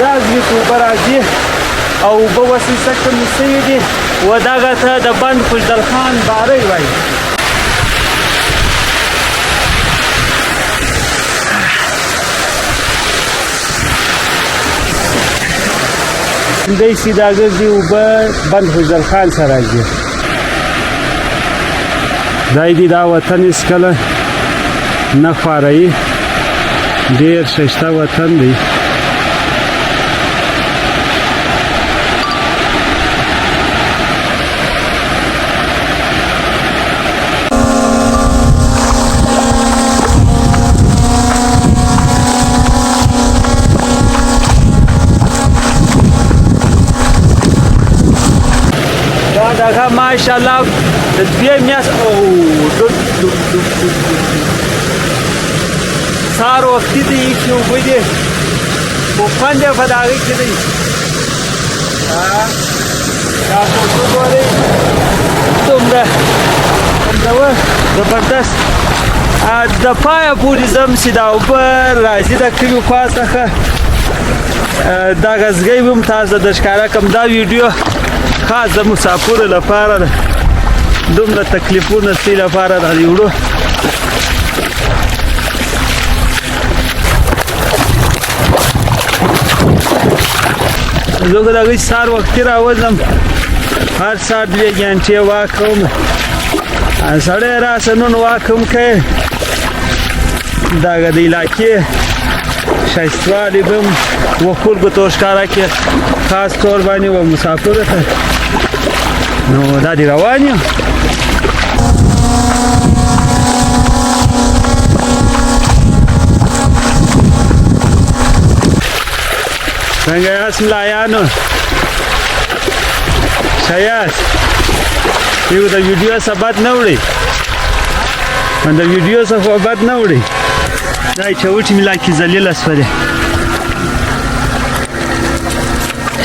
راځي اوبه راځي او اوبه وسیسه کمې شوي دي و دغه ته د بند خوشدل خان بارۍ وایي. دی سیده ګرځي اوبه بند خوشدل خان سره راځي. دی دې دا وطن هېڅکله نه خوارهیي، ډېر ښایسته وطن دی. دغه ماشاءالله د دوی میاشت سهار وختي دی چې اوبه دي خو خوند یې په د هغې کې دی. دا فوټو ګورئ دومره زبردست د پایه پورې ځم چې دا اوبه راځي د کلي خوا څخه. دا غزګۍ به هم تاسو ته ښکاره کړم. دا ویډیو خاص د مسافرو لپاره ده، دومره تکلیفونه ستی لپاره ده د وړو. زه خو د هغوی سهار وختي راوځم، هر سهار 2 ګنټې واک کوم. سړی راسه نن واک هم کوي. دغه د علاقې ښایستوالي به هم و خلکو ته ښکاره کړي، خاص طور باندې و مسافرو ته. نو دا دې روان یم. څنګه یاست ملایانو؟ ښه یاست؟ یو د ویډیو څخه بد نه وړئ، د ویډیو څخه بد نه وړئ. دا چوټې مې لاکې ذلیله شولې.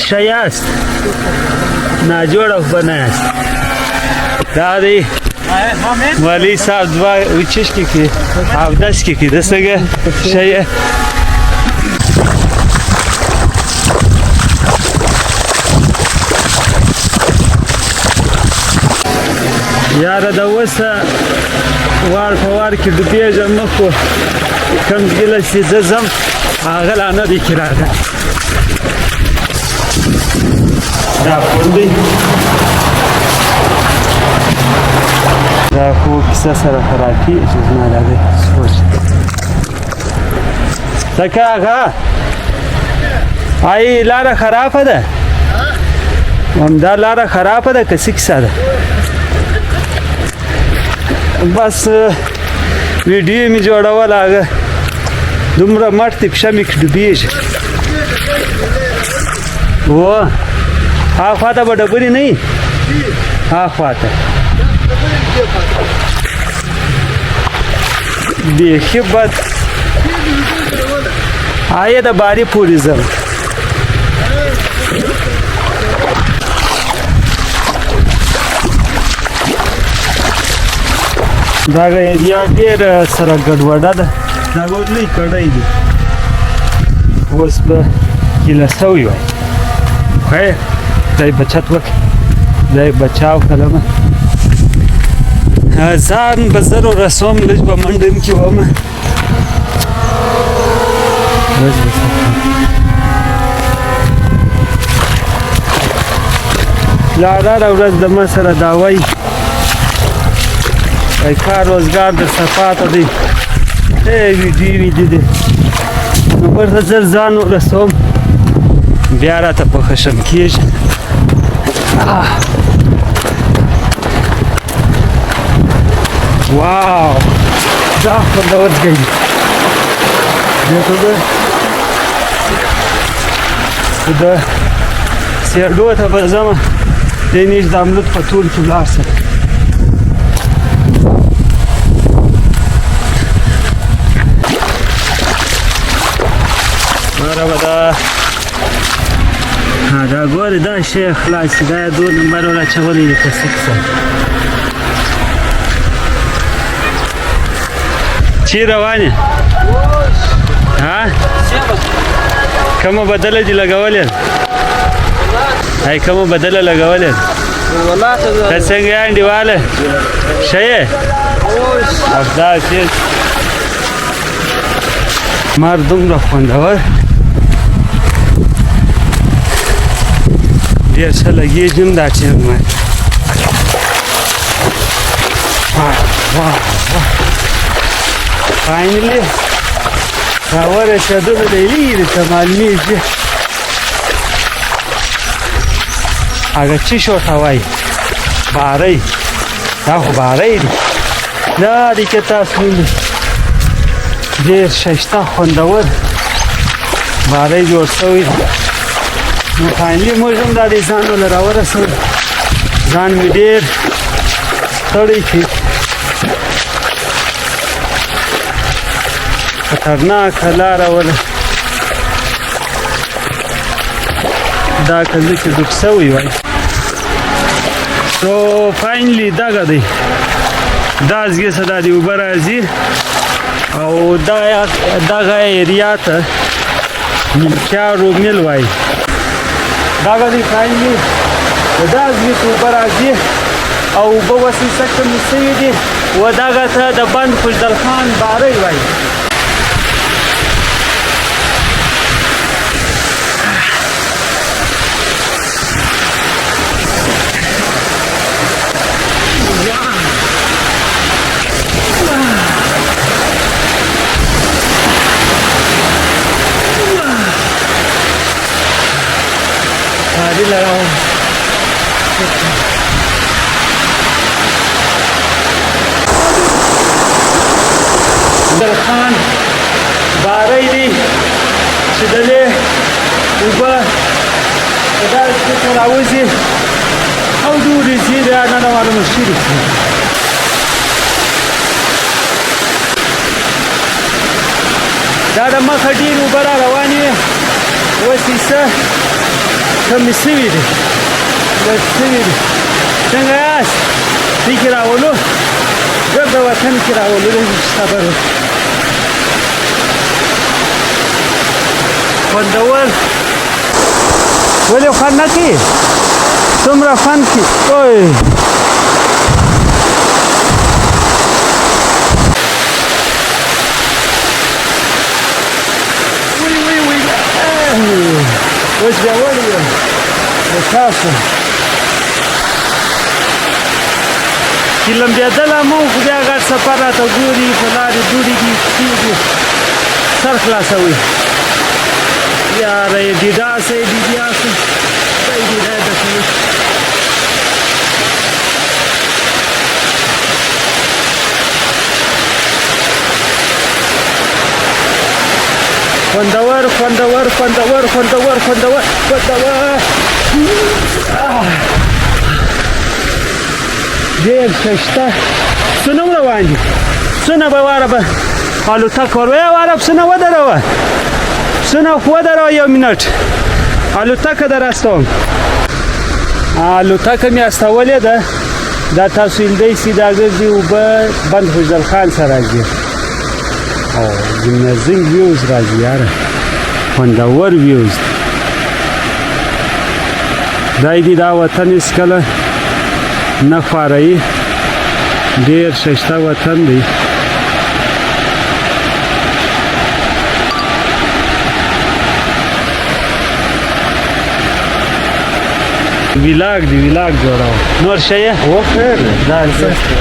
ښه یاست؟ ناجوړه خو به نه یاست. دا دی والي صاحب دوه وچشکې کړي اودس کې کړي. ده څنګه ښه یې؟ یاره د اوسه وار په وار کې ډوبېږم مخ خو کوم ځله چې زه ځم هغه لا نه دی کې راغلی. دا پل دی، دا خو کیسه سره خرابېږي زما د هغې سوچ. ځکه هغه ای لاره خرابه ده، همدا لاره خرابه ده که څه کیسه ده؟ بس ویډیو مې جوړول، هغه دومره مټ دی پښه مې کې ډوبېږي. و هاخوا ته به ډبرې نه وي، هاخوا ته بیخي بد. آیا د بارې پورې ځم. دغه ایریا ډېره سره ګډوډه ده. دغه لوی کړی دی، اوس به ګیله سوی وای. خیر دی بچت وکړه، دی بچاو کلمه. ځان به زر رسوم، لږ به منډه م کې ومه. هره ورځ د ما سره دا وایي کار روزګار در صفاته دی. ویډیو دی نو ورته زر ځان ورسوم، بیا راته په خشم کېږي. واو دا خوندور ځای دی. د سیرډو ته به ځمه، دی نیز د املود په طول کې ولاړ سم. دا ګورې دا شی خلاص دا یې 2 نمبر وراچولی دی په سکسه. چی روان یې؟ کومه بدله دي لګولې هاي کومه بدله لګولې والله ته څنګه یې انډیواله ښه یې افدا چې مار دومره خوندور ډېر ښه لګېږم دا چینګ مار فاینلی راورسېدو د لیرې ته معلومېږي هغه څه شو ته وایي بارۍ دا خو بارۍ دي دا دې کې تاسو وینئ ډېر ښایسته خوندور بارۍ جوړ شوی دی نو فاینلي موږ هم دا دې ځان له راورسولو ځان مې ډېر ستړی کړي خطرناکه لاره وله دا کله چې ډوب شوی وای سو فاینلی دغه دی دا ځګې څه دا د اوبه راځي او دغه ایریا ته ملکیارو میل وایي دغه دی فاینلی دا ځګې ته اوبه راځي او اوبه وسیسه کمې شوي دي و دغه ته د بند خوشدل خان بارۍ وایي Hadi lagawan. Dalkhan بارۍ دی چې دلې اوبه دا څه راوځي او دوی چې دا نه معلومه شي دا د مخه ډېر اوبه را روانې وسیسه کمې شوي دي لږ شوي دي څنګه یاست دې کې راولو ګرد وطن کې راولو صبر خوندور ولې خوند نه کوي څومره خوند کوي اوی اوس بیا وړی یم د تاسو چې لمبېدلی مو خو بیا ګډ سفر راته ګوري په لارې دوړې دي پښې دي سر خلاصوي یاره یې دیداسه یې دیدیاسه دی دیدا دکوي خوندور خوندور خوندور خوندور خوندور خوندور ډېر ښایسته پسونه هم روان دي پسونه به واره به الوتکه ور ویې واره پسونه ودروه پسونه ودروه یو منټ الوتکه در استوم الوتکه مې استولې ده دا تاسو ویندئ سي دا ګرځي اوبه بند خوشدل خان سره راځي او جمنازینګ ویوز راځي یاره خوندور ویوز دای دې دا وطن هېڅکله نه خوارایي ډېر ښایسته وطن دی ویلاګ دی ویلاګ جوړاو نور ښه یې وخیر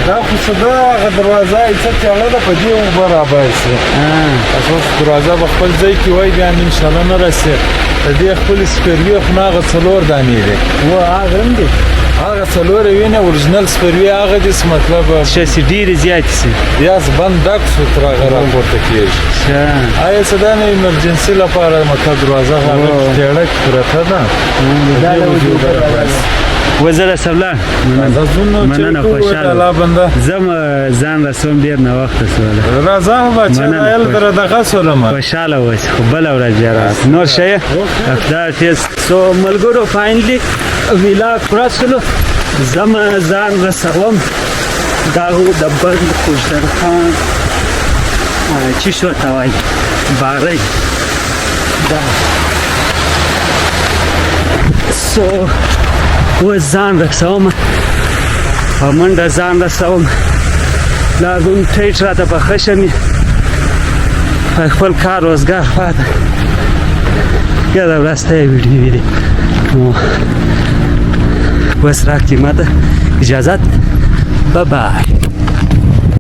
دا خو څه ده هغه دروازه یې څه تیاره ده په دې اوبه راباسي اساس دروازه به خپل ځای کې وای بیا انشاءالله نه رسي د دې خپل سپیروي خو نه هغه څلور دانې دي و هغه هم دي هغه څلور یې نه اورجنل سپیروي هغه دي څه مطلب چې ډېرې زیاتې سي بیا بند ډک شو تر هغه راپورته کېږي آیا څه دا نه ایمرجنسي لپاره مطلب دروازه هغه تیاره پرته ده وزر سبلا مننه خوشاله زم ځان رسوم ډېر ناوخته سوله راځه بچه ال در دغه سولم خوشاله اوسې خو بله ورځ بیا راسه نور ښه یې افطار تیز سو ملګرو فاینلي ویلاګ پوره شولو زم ځان رسوم دا د بند خوشدل خان چې شو ته وایي بارۍ دا سو اوس ځان رسوم په منډه ځان رسوم لا دوم ټیټ راته پخه شمې په خپل کار روزګار پاته یاده ورځ ته یې ویډیو ویلې نو بس راکړي ماته اجازت بای بای